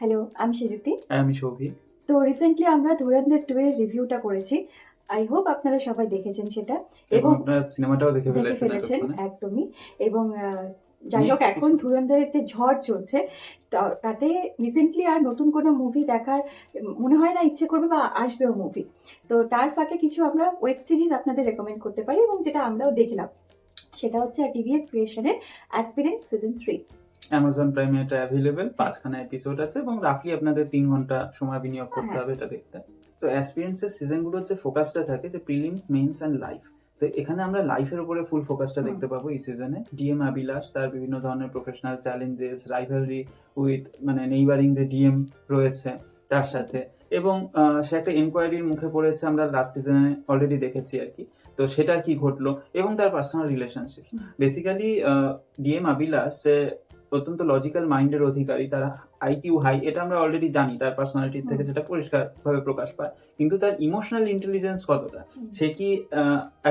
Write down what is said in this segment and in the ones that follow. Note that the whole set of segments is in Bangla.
হ্যালো, আমি সেজুতি। আমি সৌভিক। তো রিসেন্টলি আমরা ধুরন্ধর 2 এর রিভিউটা করেছি। আই হোপ আপনারা সবাই দেখেছেন সেটা এবং এবং আপনারা সিনেমাটাও দেখে দেখে ফেলেছেন ফেলেছেন এতক্ষণে। একদমই। এবং যাই হোক নেক্সট এখন কিছু ধুরন্ধরের যে ঝড় চলছে তাতে রিসেন্টলি আর নতুন কোনো মুভি দেখার মনে হয় না ইচ্ছে করবে বা আসবেও মুভি। তো তার ফাঁকে কিছু আমরা ওয়েব সিরিজ আপনাদের রেকমেন্ড করতে পারি এবং যেটা আমরাও দেখলাম সেটা হচ্ছে টিভিএফ ক্রিয়েশনের অ্যাসপিরেন্ট সিজন 3। অ্যামাজন প্রাইমে এটা অ্যাভেলেবেল, হ্যাঁ 5খানা এপিসোড আছে এবং রাফলি আপনাদের 3 ঘন্টা সময় বিনিয়োগ করতে হ্যাঁ হবে এটা দেখতে। তো অ্যাসপিরেন্টসের সিজনগুলোর যে ফোকাসটা থাকে যে প্রিলিমস, মেইনস অ্যান্ড লাইফ। তো এখানে আমরা লাইফের উপরে ফুল ফোকাসটা হুম দেখতে পাবো এই সিজনে। ডিএম আবিলাস তার বিভিন্ন ধরনের প্রফেশনাল চ্যালেঞ্জেস, রাইভালরি উইথ মানে নেইবারিং যে ডিএম রয়েছে তার সাথে, এবং সে একটা এনকোয়ারির মুখে পড়েছে, আমরা লাস্ট সিজনে অলরেডি দেখেছি আর কি। তো সেটা কি ঘটলো এবং তার পার্সোনাল রিলেশনশিপ। বেসিক্যালি ডিএম আবিলাস সে অত্যন্ত লজিক্যাল মাইন্ডের অধিকারী, তার আইকিউ হাই, এটা আমরা অলরেডি জানি তার পার্সোনালিটির থেকে, সেটা পরিষ্কারভাবে প্রকাশ পায়। কিন্তু তার ইমোশনাল ইন্টেলিজেন্স কতটা, সে কি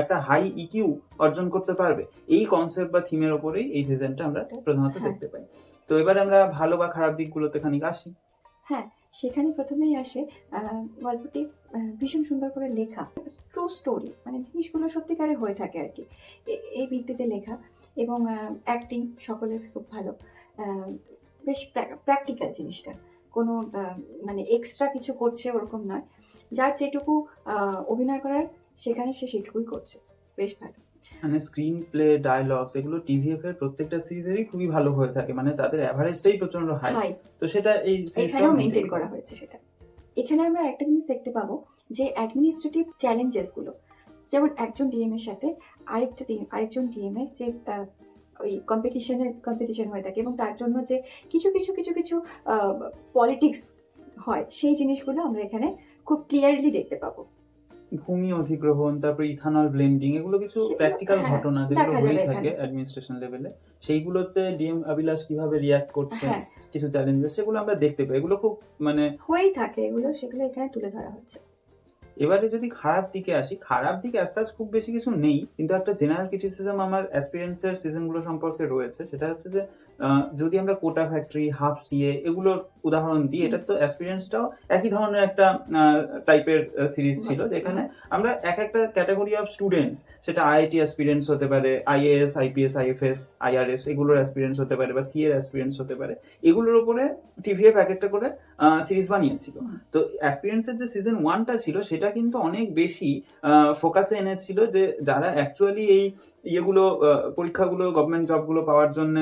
একটা হাই ইকিউ অর্জন করতে পারবে, এই কনসেপ্ট বা থিমের ওপরেই এই সিজনটা আমরা প্রধানত হ্যাঁ দেখতে পাই। তো এবার আমরা ভালো বা খারাপ দিকগুলোতে খানিক আসি। হ্যাঁ, সেখানে প্রথমেই আসে গল্পটি ভীষণ সুন্দর করে লেখা, ট্রু স্টোরি, মানে জিনিসগুলো সত্যিকারের হয়ে থাকে আর কি, এই ভিত্তিতে লেখা। এবং অ্যাক্টিং সকলের খুব ভালো। আহ, বেশ প্র্যাকটিক্যাল জিনিসটা, কোনো মানে এক্সট্রা কিছু করছে ওরকম নয়। যার যেটুকু অভিনয় করার সেখানে সে সেটুকুই করছে, বেশ ভালো। মানে স্ক্রিন প্লে, ডায়লগস, এগুলো টিভিএফ এর প্রত্যেকটা সিরিজেরই খুবই ভালো হয়ে থাকে, মানে তাদের অ্যাভারেজটাই প্রচন্ড হাই। হাই, তো সেটা এই এখানেও মেনটেন করা হয়েছে সেটা। এখানে আমরা একটা জিনিস দেখতে পাবো যে অ্যাডমিনিস্ট্রেটিভ চ্যালেঞ্জেসগুলো, যেমন একজন ডিএম এর সাথে আরেকজন ডিএম এর যে ওই কম্পিটিশন হয়ে থাকে এবং তার জন্য যে কিছু কিছু কিছু কিছু পলিটিক্স হয়, সেই জিনিসগুলো আমরা এখানে খুব ক্লিয়ারলি দেখতে পাবো। ভূমি অধিগ্রহণ, তারপর ইথানল ব্লেন্ডিং, এগুলো কিছু সেগুলো প্র্যাকটিক্যাল হ্যাঁ ঘটনা যেগুলো দেখা হয়েই যাবে থাকে এখানে। অ্যাডমিনিস্ট্রেশন লেভেলে, সেইগুলোতে ডিএম আবিলাস কিভাবে রিয়াক্ট করছেন, হ্যাঁ, কিছু চ্যালেঞ্জেস, সেগুলো আমরা দেখতে পাই। এগুলো খুব মানে হয়েই থাকে এগুলো, সেগুলো এখানে তুলে ধরা হচ্ছে। এবারে যদি খারাপ দিকে আসি, খারাপ দিকে অ্যাজ সাচ খুব বেশি কিছু নেই, কিন্তু একটা জেনারেল ক্রিটিসিজম আমার অ্যাসপিরেন্টসের সিজনগুলো সম্পর্কে রয়েছে। সেটা হচ্ছে যে যদি আমরা কোটা ফ্যাক্টরি, হাফ সিএ এগুলোর উদাহরণ দিই, এটা তো অ্যাসপিরেন্টসটাও একই ধরনের একটা টাইপের সিরিজ ছিল, যেখানে আমরা এক একটা ক্যাটাগরি অফ স্টুডেন্টস, সেটা আইআইটি অ্যাসপিরেন্টস হতে পারে, আইএএস, আইপিএস, আইএফএস, আইআরএস এগুলোর অ্যাসপিরেন্টস হতে পারে, বা সিএর অ্যাসপিরেন্টস হতে পারে, এগুলোর উপরে টিভিএফ এক একটা করে সিরিজ বানিয়েছিল। তো অ্যাসপিরেন্টসের যে সিজন 1টা ছিল সেটা কিন্তু অনেক বেশি ফোকাসে এনেছিল যে যারা অ্যাকচুয়ালি এই ইয়েগুলো পরীক্ষাগুলো, গভর্নমেন্ট জবগুলো পাওয়ার জন্য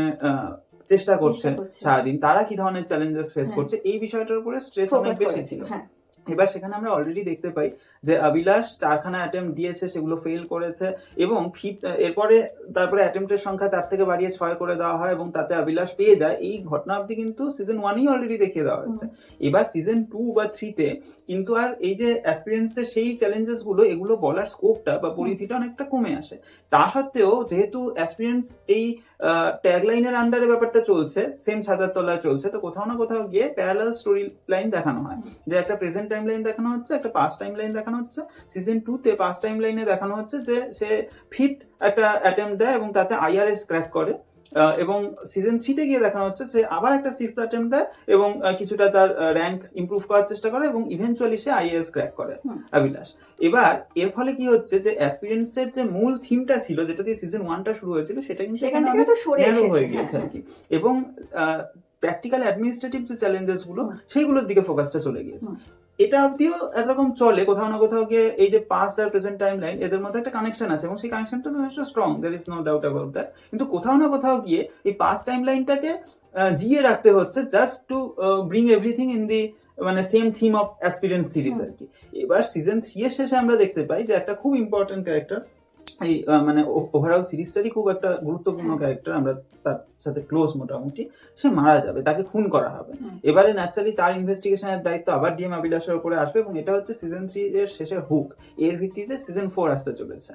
চেষ্টা করছে সারাদিন, তারা কি ধরনের চ্যালেঞ্জেস ফেস করছে, এই বিষয়টার উপরে স্ট্রেস অনেক বেশি ছিল। হ্যাঁ, এবার সেখানে আমরা অলরেডি দেখতে পাই যে আবিলাস 4খানা অ্যাটেম্প দিয়েছে, সেগুলো ফেল করেছে, এবং এরপরে তারপরে অ্যাটেম্পটের সংখ্যা 4 থেকে বাড়িয়ে 6 করে দেওয়া হয় এবং তাতে আবিলাস পেয়ে যায়। এই ঘটনা অবধি কিন্তু সিজন 1এই অলরেডি দেখিয়ে দেওয়া হয়েছে। এবার সিজন 2 বা 3তে কিন্তু আর এই যে অ্যাসপিরেন্টসদের সেই চ্যালেঞ্জেসগুলো, এগুলো বলার স্কোপটা বা পরিধিটা অনেকটা কমে আসে। তা সত্ত্বেও যেহেতু অ্যাসপিরেন্টস এই ট্যাগলাইনের আন্ডারে ব্যাপারটা চলছে, সেম ছাতার তলায় চলছে, তো কোথাও না কোথাও গিয়ে প্যারালাল স্টোরি লাইন দেখানো হয়, যে একটা প্রেজেন্ট টাইম লাইন দেখানো হচ্ছে, একটা পাস্ট টাইম লাইন দেখানো হচ্ছে। সিজন 2তে পাস্ট টাইম লাইনে দেখানো হচ্ছে যে সে ফিফথ একটা অ্যাটেম্প দেয় এবং তাতে আইআরএস ক্র্যাক করে, এবং সিজন 3তে গিয়ে দেখানো হচ্ছে যে আবার একটা সিক্সথ অ্যাটেম্প দেয় এবং কিছুটা তার র্যাঙ্ক ইমপ্রুভ করার চেষ্টা করে এবং ইভেনচুয়ালি সে আইএএস ক্র্যাক করে আবিলাস। এবার এর ফলে কি হচ্ছে যে অ্যাসপিরেন্টসের যে মূল থিমটা ছিল, যেটা দিয়ে সিজন 1টা শুরু হয়েছিল, সেটা কিন্তু এখানে অনেক ন্যারো হয়ে গিয়েছে আর কি, এবং প্র্যাকটিক্যাল অ্যাডমিনিস্ট্রেটিভ যে চ্যালেঞ্জেস গুলো, সেইগুলোর দিকে ফোকাসটা চলে গিয়েছে। এটা অব্দিও একরকম চলে, কোথাও না কোথাও গিয়ে এই যে পাস্ট আর প্রেজেন্ট টাইম লাইন, এদের মধ্যে একটা কানেকশন আছে এবং সেই কানেকশনটা যথেষ্ট strong, there is no doubt about that. কিন্তু কোথাও না কোথাও গিয়ে এই পাস্ট টাইম লাইনটাকে জিয়ে রাখতে হচ্ছে just to bring everything in the মানে same theme of aspirants series আর কি। এবার সিজন 3 এর শেষে আমরা দেখতে পাই যে একটা খুব ইম্পর্টেন্ট ক্যারেক্টার, এই মানে ওভারঅল সিরিজটারই খুব একটা গুরুত্বপূর্ণ ক্যারেক্টার, আমরা তার সাথে ক্লোজ মোটামুটি, সে মারা যাবে, তাকে খুন করা হবে। এবারে ন্যাচারালি তার ইনভেস্টিগেশনের দায়িত্ব আবার ডিএম আবিলাসের উপরে আসবে, এবং এটা হচ্ছে সিজন 3 এর শেষের হুক। এর ভিত্তিতে সিজন 4 আসতে চলেছে,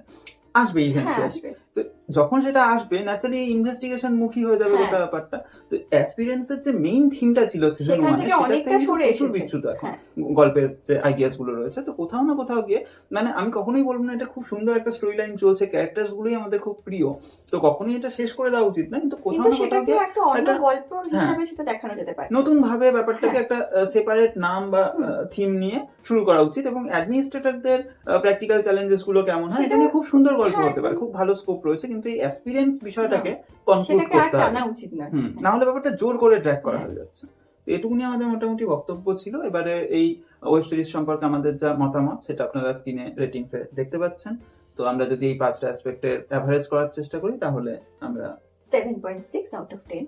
আসবে ইভেন্টুয়ালি। তো যখন সেটা আসবে ন্যাচারালি ইনভেস্টিগেশন মুখী হয়ে যাবে হ্যাঁ। গোটা ব্যাপারটা। তো অ্যাসপিরেন্সের যে মেইন থিমটা ছিল সিজন সেখান 1 থেকে সেটা অনেকটা থেকে সরে প্রচুর এসেছে। বিচ্যুত এখন হ্যাঁ। গল্পের যে আইডিয়াস গুলো রয়েছে। তো কোথাও না কোথাও গিয়ে মানে আমি কখনোই বলবো না এটা খুব সুন্দর একটা স্টোরি লাইন চলছে, ক্যারেক্টার্স গুলোই আমাদের খুব প্রিয়, তো কখনোই এটা শেষ করে দেওয়া উচিত না, কিন্তু কোথাও কিন্তু না কোথাও সেটাকে গিয়ে একটা অন্য একটা গল্প হ্যাঁ হিসাবে সেটা দেখানো যেতে পারে। নতুন ভাবে ব্যাপারটাকে হ্যাঁ। একটা সেপারেট নাম বা হুম। থিম নিয়ে শুরু করা উচিত, এবং অ্যাডমিনিস্ট্রেটরদের প্র্যাকটিক্যাল চ্যালেঞ্জেস গুলো কেমন হয় এটা সেটা নিয়ে খুব সুন্দর গল্প হ্যাঁ হতে পারে, একদম। খুব ভালো স্কোপ রয়েছে, কিন্তু এই অ্যাসপিরেন্স বিষয়টাকে হুম। কনক্লুড সেটাকে আর করতে হবে। টানা উচিত নয়। না হলে ব্যাপারটা জোর করে ট্র্যাক করা হ্যাঁ। হয়ে যাচ্ছে। তো এটুকুনি আমাদের মোটামুটি বক্তব্য ছিল। এবারে এই ওয়েব সিরিজ সম্পর্কে আমাদের যা মতামত সেটা আপনারা স্ক্রিনে রেটিংসে দেখতে পাচ্ছেন। তো আমরা যদি এই 5টা অ্যাসপেক্টের অ্যাভারেজ করার চেষ্টা করি তাহলে আমরা 7.6 out of 10.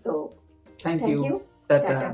So thank thank you, you. Tata. Tata.